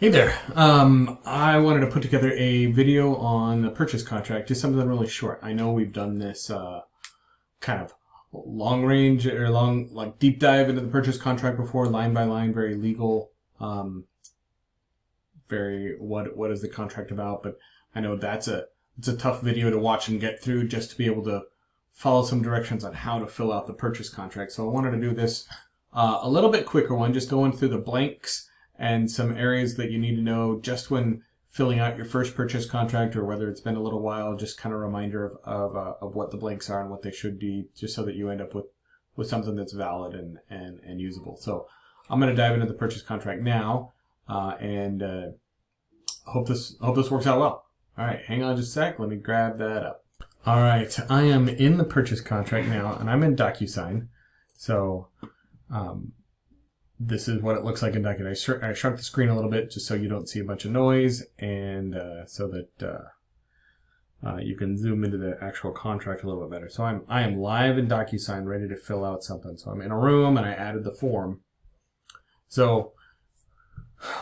Hey there. I wanted to put together a video on the purchase contract, just something really short. I know we've done this kind of long range or like deep dive into the purchase contract before, line by line, very legal, very what is the contract about. But I know it's a tough video to watch and get through just to be able to follow some directions on how to fill out the purchase contract. So I wanted to do this a little bit quicker one, just going through the blanks and some areas that you need to know just when filling out your first purchase contract, or whether it's been a little while, just kind of reminder of what the blanks are and what they should be, just so that you end up with something that's valid and usable. So I'm going to dive into the purchase contract now, and hope this works out well. All right, hang on just a sec. Let me grab that up. All right, I am in the purchase contract now, and I'm in DocuSign. So this is what it looks like in DocuSign. I shrunk the screen a little bit just so you don't see a bunch of noise, and so that you can zoom into the actual contract a little bit better. So I am live in DocuSign, ready to fill out something. So I'm in a room, and I added the form. So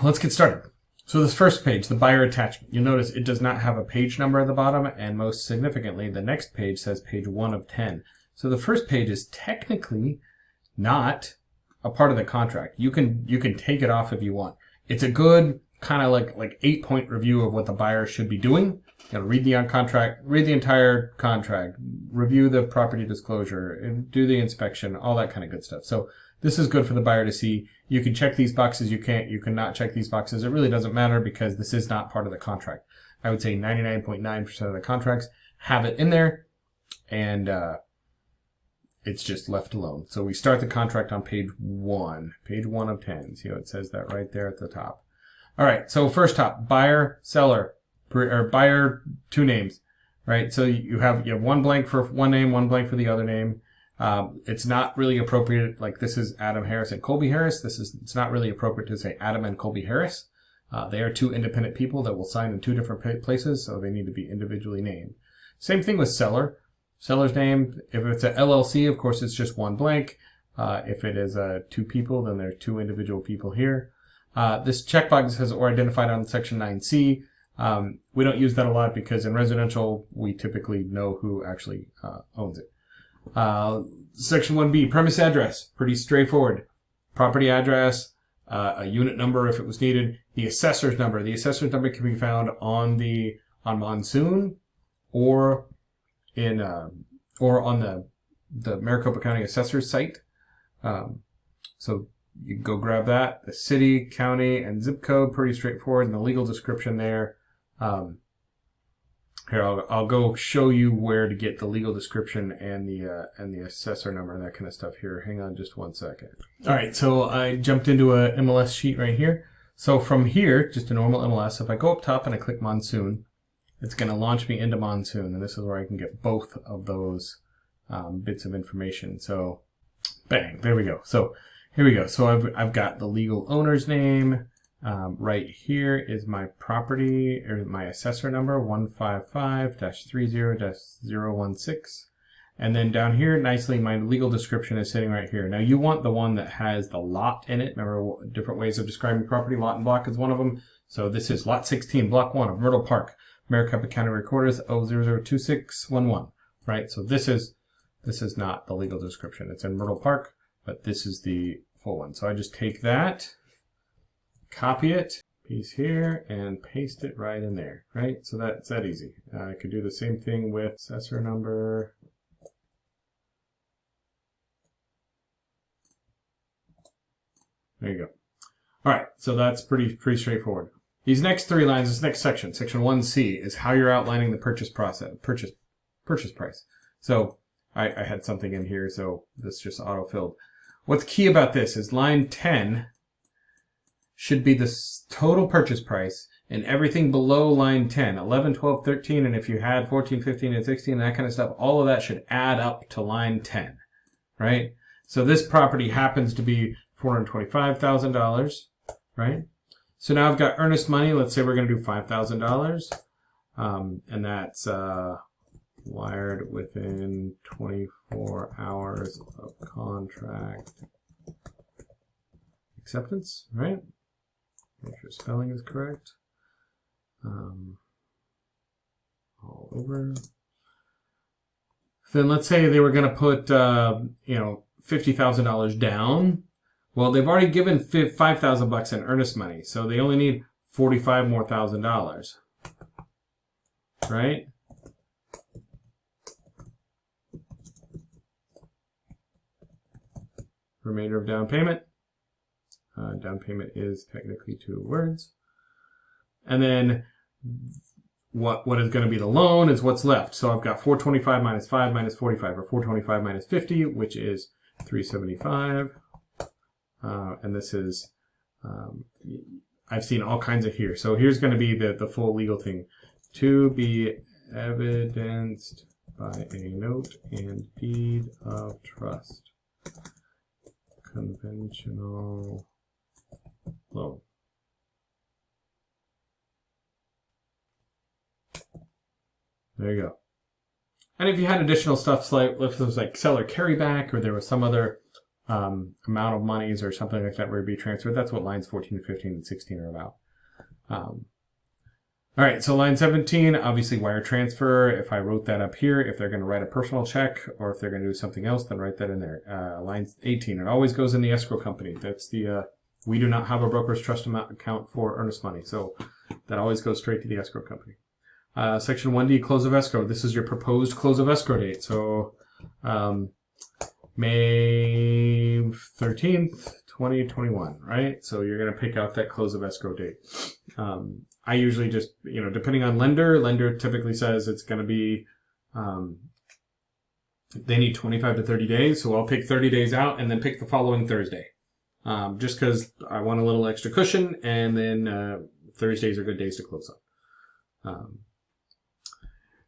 let's get started. So this first page, the buyer attachment, you'll notice it does not have a page number at the bottom, and most significantly, the next page says page 1 of 10. So the first page is technically not a part of the contract. You can take it off if you want. It's a good kind of like 8-point review of what the buyer should be doing. You know, read the entire contract, review the property disclosure, and do the inspection, all that kind of good stuff. So this is good for the buyer to see. You can check these boxes. You cannot check these boxes. It really doesn't matter because this is not part of the contract. I would say 99.9% of the contracts have it in there, and it's just left alone. So we start the contract on page 1 of 10. See how it says that right there at the top. All right, so first top, buyer, seller, or buyer, 2 names, right? So you have one blank for one name, one blank for the other name. It's not really appropriate, like this is Adam Harris and Colby Harris. It's not really appropriate to say Adam and Colby Harris. They are 2 independent people that will sign in 2 different places, so they need to be individually named. Same thing with seller. Seller's name, if it's an LLC, of course, it's just 1 blank. If it is 2 people, then there's 2 individual people here. This checkbox says or identified on section 9C. We don't use that a lot because in residential, we typically know who actually owns it. Section 1B, premise address, pretty straightforward. Property address, a unit number if it was needed. The assessor's number. The assessor's number can be found on Monsoon or on the Maricopa County Assessor's site. So you can go grab that. The city, county, and zip code, pretty straightforward. And the legal description there. Here, I'll go show you where to get the legal description and the assessor number and that kind of stuff here. Hang on just 1 second. All right, so I jumped into a MLS sheet right here. So from here, just a normal MLS, if I go up top and I click Monsoon, it's going to launch me into Monsoon, and this is where I can get both of those bits of information. So, bang, there we go. So here we go. So I've got the legal owner's name. Right here is my property, or my assessor number, 155-30-016. And then down here, nicely, my legal description is sitting right here. Now, you want the one that has the lot in it. Remember, different ways of describing property. Lot and block is one of them. So this is Lot 16, Block 1 of Myrtle Park, Maricopa County Recorders 0002611. Right? So this is not the legal description. It's in Myrtle Park, but this is the full one. So I just take that, copy it, piece here, and paste it right in there, right? So that's that easy. I could do the same thing with assessor number. There you go. All right, so that's pretty straightforward. These next 3 lines, this next section, section 1C, is how you're outlining the purchase price. So I had something in here, so this just auto-filled. What's key about this is line 10 should be the total purchase price, and everything below line 10, 11, 12, 13, and if you had 14, 15, and 16, that kind of stuff, all of that should add up to line 10, right? So this property happens to be $425,000, right? So now I've got earnest money. Let's say we're going to do $5,000, and that's wired within 24 hours of contract acceptance, right? Make sure spelling is correct. All over. Then let's say they were going to put, $50,000 down. Well, they've already given $5,000 in earnest money, so they only need $45,000 more, right? Remainder of down payment. Down payment is technically 2 words. And then what is going to be the loan is what's left. So I've got 425 minus 5 minus 45, or 425 minus 50, which is 375. And this is, I've seen all kinds of here. So here's going to be the full legal thing. To be evidenced by a note and deed of trust. Conventional loan. There you go. And if you had additional stuff, like if it was like seller carryback, or there was some other amount of monies or something like that where it'd be transferred, that's what lines 14, 15, and 16 are about. All right, so line 17, obviously wire transfer. If I wrote that up here, if they're going to write a personal check or if they're going to do something else, then write that in there. Line 18, it always goes in the escrow company. That's the, we do not have a broker's trust account for earnest money, so that always goes straight to the escrow company. Section 1D, close of escrow. This is your proposed close of escrow date. So May 13th, 2021, right? So you're going to pick out that close of escrow date. I usually just, depending on lender typically says it's going to be, they need 25 to 30 days. So I'll pick 30 days out and then pick the following Thursday. Just because I want a little extra cushion, and then Thursdays are good days to close up.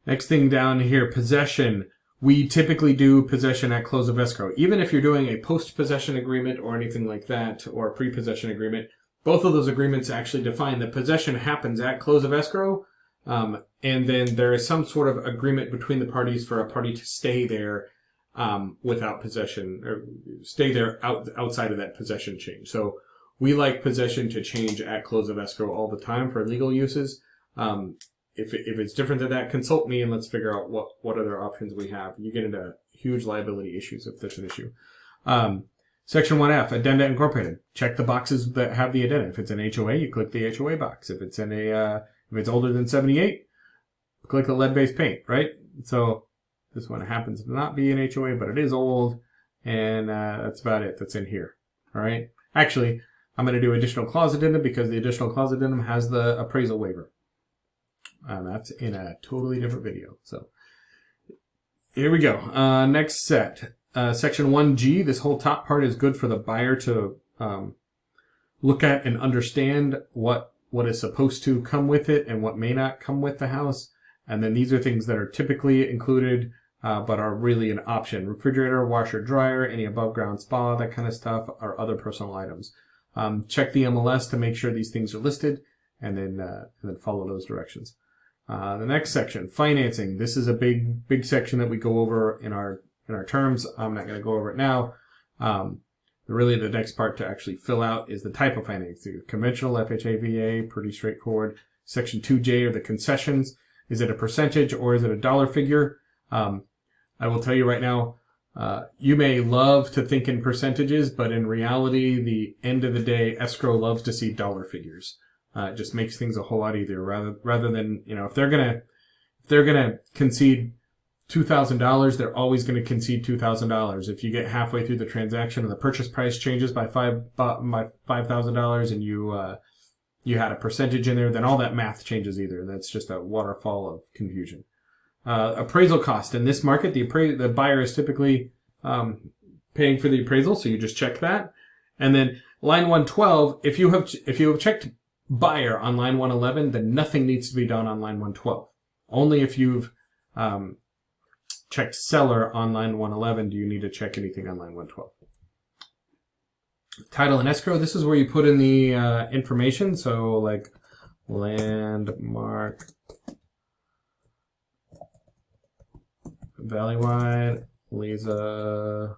Next thing down here, possession. We typically do possession at close of escrow. Even if you're doing a post-possession agreement or anything like that, or a pre-possession agreement, both of those agreements actually define that possession happens at close of escrow, and then there is some sort of agreement between the parties for a party to stay there without possession, or stay there outside of that possession change. So we like possession to change at close of escrow all the time for legal uses. If it's different than that, consult me and let's figure out what other options we have. You get into huge liability issues if there's an issue. Section 1F, addenda incorporated. Check the boxes that have the addenda. If it's an HOA, you click the HOA box. If it's in if it's older than 78, click the lead-based paint, right? So this one happens to not be an HOA, but it is old, and that's about it that's in here. All right. Actually, I'm going to do additional clause addendum because the additional clause addendum has the appraisal waiver. That's in a totally different video. So here we go. Next set. Section 1G, this whole top part is good for the buyer to look at and understand what is supposed to come with it and what may not come with the house. And then these are things that are typically included but are really an option. Refrigerator, washer, dryer, any above ground spa, that kind of stuff, are other personal items. Check the MLS to make sure these things are listed, and then follow those directions. The next section, financing. This is a big section that we go over in our terms. I'm not going to go over it now. Really, the next part to actually fill out is the type of financing. Conventional, FHA, VA, pretty straightforward. Section 2J are the concessions. Is it a percentage or is it a dollar figure? I will tell you right now, you may love to think in percentages, but in reality, the end of the day, escrow loves to see dollar figures. It just makes things a whole lot easier rather than, if they're gonna concede $2,000, they're always going to concede $2,000. If you get halfway through the transaction and the purchase price changes by $5,000 and you had a percentage in there, then all that math changes either. That's just a waterfall of confusion. Appraisal cost. In this market, the buyer is typically paying for the appraisal, so you just check that. And then line 112, if you have checked buyer on line 111, then nothing needs to be done on line 112. Only if you've checked seller on line 111 do you need to check anything on line 112. Title and escrow, this is where you put in the information. So like landmark, Valleywide, Lisa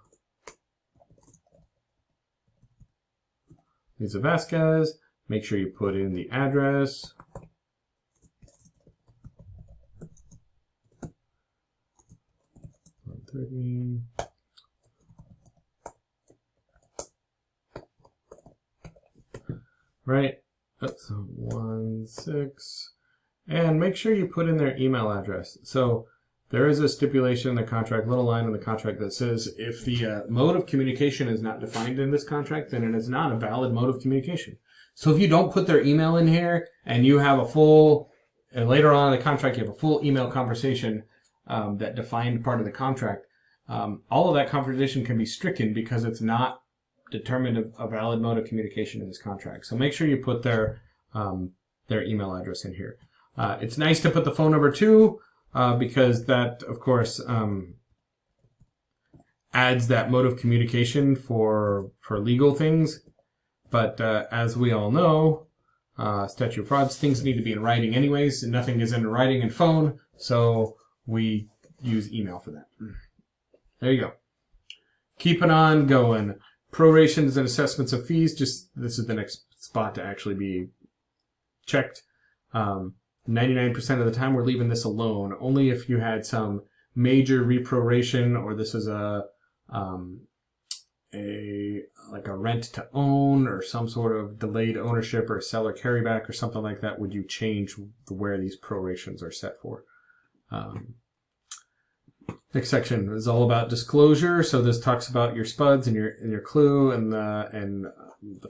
Vasquez, Make sure you put in the address. Right, that's 16, and make sure you put in their email address. So there is a stipulation in the contract, little line in the contract that says if the mode of communication is not defined in this contract, then it is not a valid mode of communication. So if you don't put their email in here and you have a full, and later on in the contract you have a full email conversation that defined part of the contract, all of that conversation can be stricken because it's not determined a valid mode of communication in this contract. So make sure you put their email address in here. It's nice to put the phone number too, because that, of course, adds that mode of communication for legal things. But as we all know, statute of frauds, things need to be in writing anyways, and nothing is in writing in phone, so we use email for that. There you go. Keep it on going. Prorations and assessments of fees, this is the next spot to actually be checked. 99% of the time we're leaving this alone. Only if you had some major reproration, or this is like a rent to own or some sort of delayed ownership or seller carryback or something like that, would you change where these prorations are set for. Next section is all about disclosure. So this talks about your spuds and your clue and the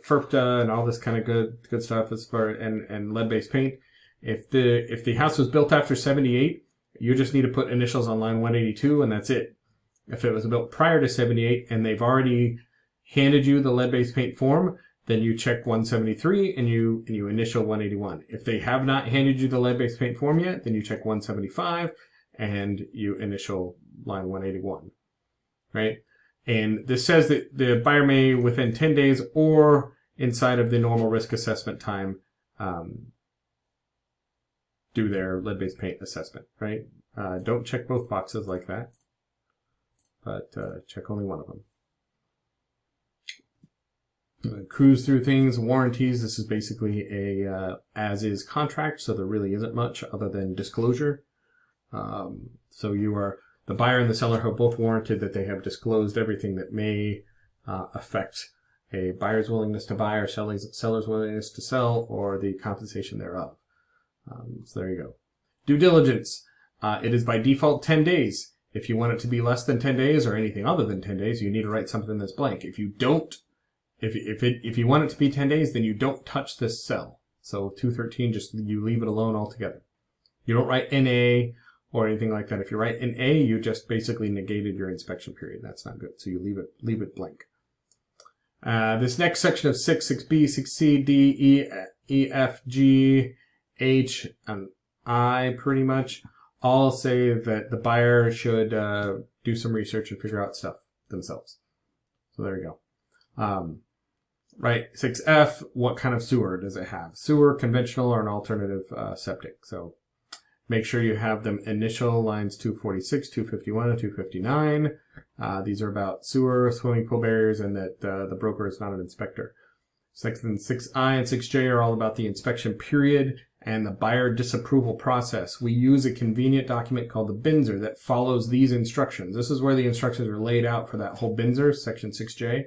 FERPTA and all this kind of good stuff as far and lead-based paint. If the house was built after 78, you just need to put initials on line 182 and that's it. If it was built prior to 78 and they've already handed you the lead-based paint form, then you check 173 and you initial 181. If they have not handed you the lead-based paint form yet, then you check 175 and you initial line 181, right? And this says that the buyer may, within 10 days or inside of the normal risk assessment time, do their lead-based paint assessment, right? Don't check both boxes like that, but check only one of them. Cruise through things, warranties. This is basically a as-is contract, so there really isn't much other than disclosure. So the buyer and the seller have both warranted that they have disclosed everything that may affect a buyer's willingness to buy or seller's willingness to sell or the compensation thereof. So there you go. Due diligence. It is by default 10 days. If you want it to be less than 10 days or anything other than 10 days, you need to write something that's blank. If you don't, if you want it to be 10 days, then you don't touch this cell. So 213, just you leave it alone altogether. You don't write NA or anything like that. If you write NA, you just basically negated your inspection period. That's not good. So you leave it blank. This next section of 6, 6B, 6C, D, E, F, G, H, and I pretty much all say that the buyer should do some research and figure out stuff themselves. So there you go. Right, 6F, what kind of sewer does it have? Sewer, conventional, or an alternative septic. So make sure you have them initial lines 246, 251, and 259. These are about sewer, swimming pool barriers, and that the broker is not an inspector. Section 6I and 6J are all about the inspection period and the buyer disapproval process. We use a convenient document called the BINSR that follows these instructions. This is where the instructions are laid out for that whole BINSR, section 6J.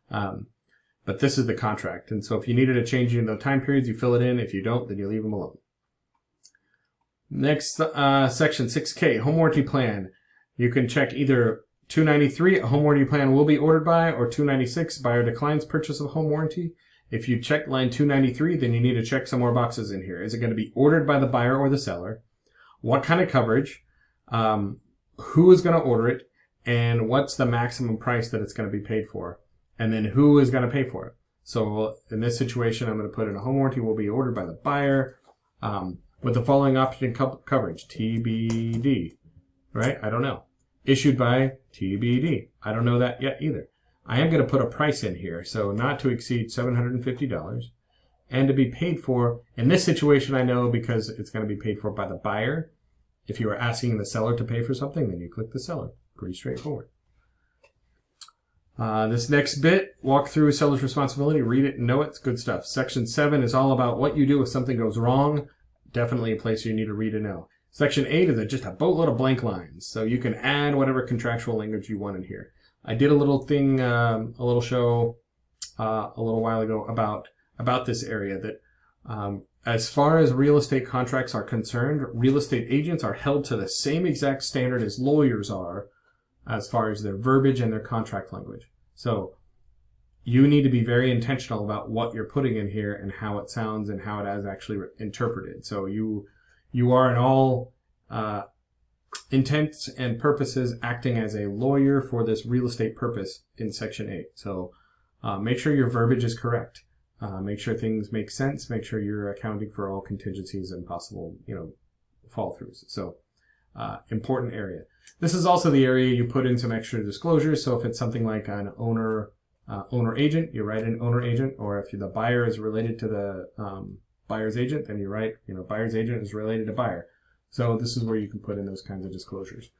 But this is the contract. And so if you needed to change in the time periods, you fill it in. If you don't, then you leave them alone. Next, section 6K, home warranty plan. You can check either 293, a home warranty plan will be ordered by, or 296, buyer declines purchase of home warranty. If you check line 293, then you need to check some more boxes in here. Is it going to be ordered by the buyer or the seller? What kind of coverage? Who is going to order it? And what's the maximum price that it's going to be paid for? And then who is going to pay for it? So in this situation, I'm going to put in a home warranty will be ordered by the buyer with the following option coverage, TBD, right? I don't know. Issued by TBD. I don't know that yet either. I am going to put a price in here, so not to exceed $750 and to be paid for. In this situation, I know because it's going to be paid for by the buyer. If you are asking the seller to pay for something, then you click the seller. Pretty straightforward. This next bit, walk through seller's responsibility, read it and know it. It's good stuff. Section 7 is all about what you do if something goes wrong. Definitely a place you need to read and know. Section 8 is just a boatload of blank lines, so you can add whatever contractual language you want in here. I did a little thing, a little show a little while ago about this area that as far as real estate contracts are concerned, real estate agents are held to the same exact standard as lawyers are as far as their verbiage and their contract language. So you need to be very intentional about what you're putting in here and how it sounds and how it is actually interpreted. So you are in all intents and purposes acting as a lawyer for this real estate purpose in Section 8. So make sure your verbiage is correct. Make sure things make sense. Make sure you're accounting for all contingencies and possible, fall-throughs. So important area. This is also the area you put in some extra disclosures. So if it's something like an owner agent, you write an owner agent, or if the buyer is related to the buyer's agent, then you write, buyer's agent is related to buyer. So this is where you can put in those kinds of disclosures.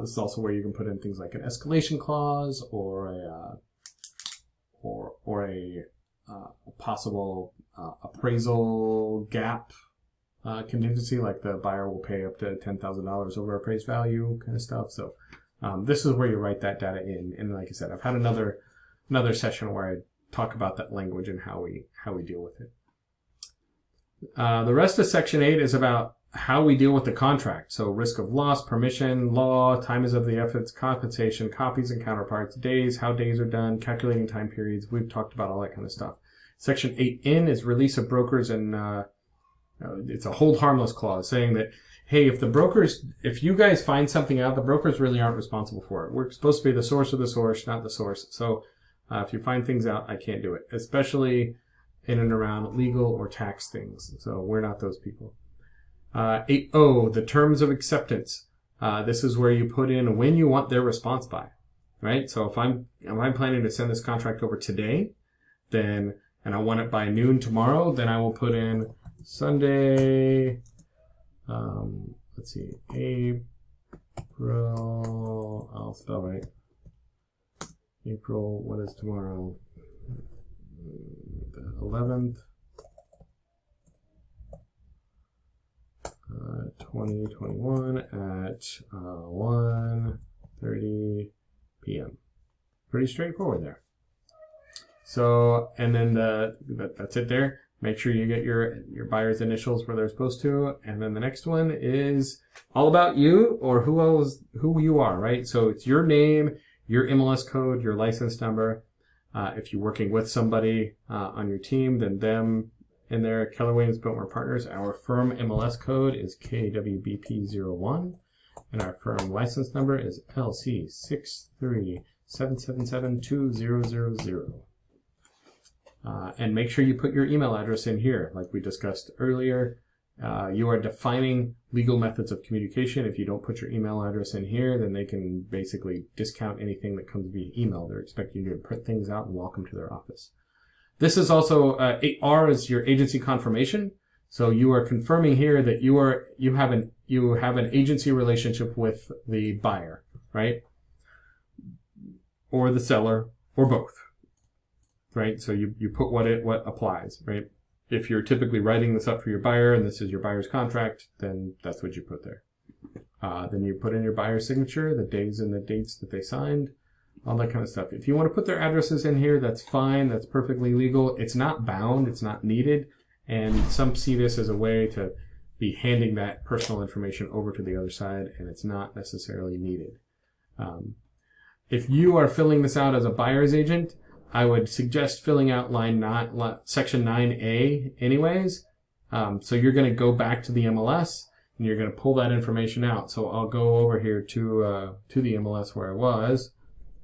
This is also where you can put in things like an escalation clause or a possible appraisal gap contingency, like the buyer will pay up to $10,000 over appraised value kind of stuff. So this is where you write that data in. And like I said, I've had another session where I talk about that language and how we deal with it. The rest of Section 8 is about how we deal with the contract. So risk of loss, permission, law, time is of the efforts, compensation, copies and counterparts, days, how days are done, calculating time periods. We've talked about all that kind of stuff. Section 8N is release of brokers, and it's a hold harmless clause saying that, hey, if you guys find something out, the brokers really aren't responsible for it. We're supposed to be the source of the source, not the source. So if you find things out, I can't do it, especially in and around legal or tax things. So we're not those people. 8O, the terms of acceptance. This is where you put in when you want their response by, right? So if I'm planning to send this contract over today, and I want it by noon tomorrow, then I will put in Sunday, let's see, April, I'll spell right. April, what is tomorrow? The 11th. 2021 at 1:30 p.m. Pretty straightforward there. So, and then that's it there. Make sure you get your buyer's initials where they're supposed to. And then the next one is all about you, or who you are, right? So it's your name, your MLS code, your license number. If you're working with somebody on your team, then them in there, Keller Williams Biltmore Partners. Our firm MLS code is KWBP01, and our firm license number is LC637772000. And make sure you put your email address in here, like we discussed earlier. You are defining legal methods of communication. If you don't put your email address in here, then they can basically discount anything that comes via email. They're expecting you to print things out and walk them to their office. This is also 8R is your agency confirmation. So you are confirming here that you have an agency relationship with the buyer, right? Or the seller, or both, right? So you put what applies, right? If you're typically writing this up for your buyer and this is your buyer's contract, then that's what you put there. Then you put in your buyer's signature, the days and the dates that they signed, all that kind of stuff. If you want to put their addresses in here, that's fine. That's perfectly legal. It's not bound. It's not needed. And some see this as a way to be handing that personal information over to the other side, and it's not necessarily needed. If you are filling this out as a buyer's agent, I would suggest filling out section 9A anyways. So you're going to go back to the MLS and you're going to pull that information out. So I'll go over here to the MLS where I was,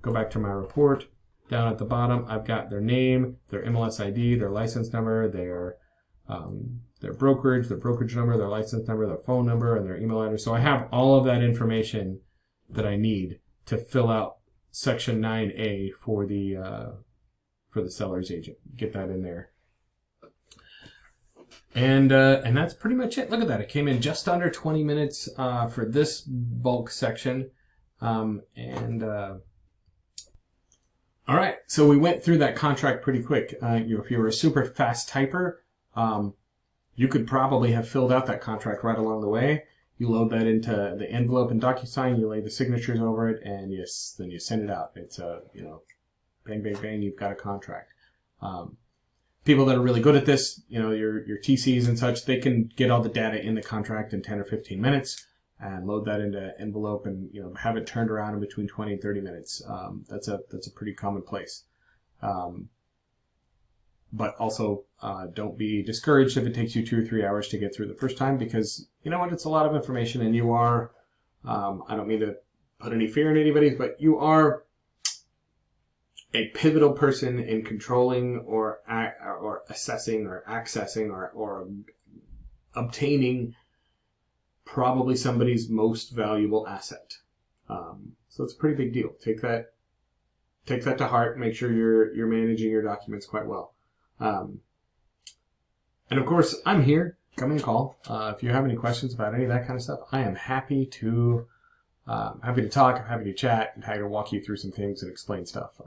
go back to my report. Down at the bottom, I've got their name, their MLS ID, their license number, their brokerage number, their license number, their phone number, and their email address. So I have all of that information that I need to fill out section 9A for the seller's agent. Get that in there. And that's pretty much it. Look at that. It came in just under 20 minutes for this bulk section. All right, so we went through that contract pretty quick. If you were a super fast typer, you could probably have filled out that contract right along the way. You load that into the envelope in DocuSign, you lay the signatures over it, and then you send it out. It's bang, bang, bang, you've got a contract. People that are really good at this, your TCs and such, they can get all the data in the contract in 10 or 15 minutes and load that into envelope and have it turned around in between 20 and 30 minutes. That's a pretty commonplace. But also don't be discouraged if it takes you 2 or 3 hours to get through the first time, because you know what, it's a lot of information, and you are, I don't mean to put any fear in anybody, but you are a pivotal person in controlling or assessing or accessing or obtaining probably somebody's most valuable asset. So it's a pretty big deal. Take that to heart. Make sure you're managing your documents quite well. And of course, I'm here. Come and call. If you have any questions about any of that kind of stuff, I am happy to talk. I'm happy to chat and happy to walk you through some things and explain stuff.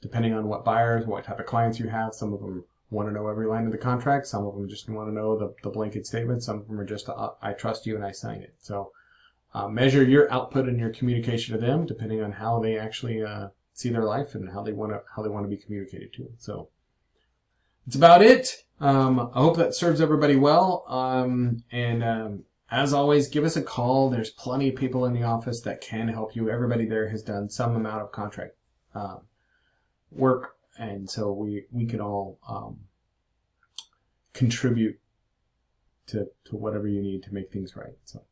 Depending on what buyers, what type of clients you have, some of them want to know every line of the contract. Some of them just want to know the blanket statement. Some of them are just, I trust you and I sign it. So measure your output and your communication to them depending on how they actually see their life and how they want to be communicated to. So that's about it. I hope that serves everybody well. As always, give us a call. There's plenty of people in the office that can help you. Everybody there has done some amount of contract work, and so we can all contribute to whatever you need to make things right. So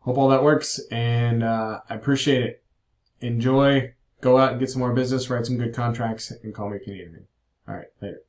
hope all that works, and I appreciate it. Enjoy. Go out and get some more business, write some good contracts, and call me if you need anything. All right, later.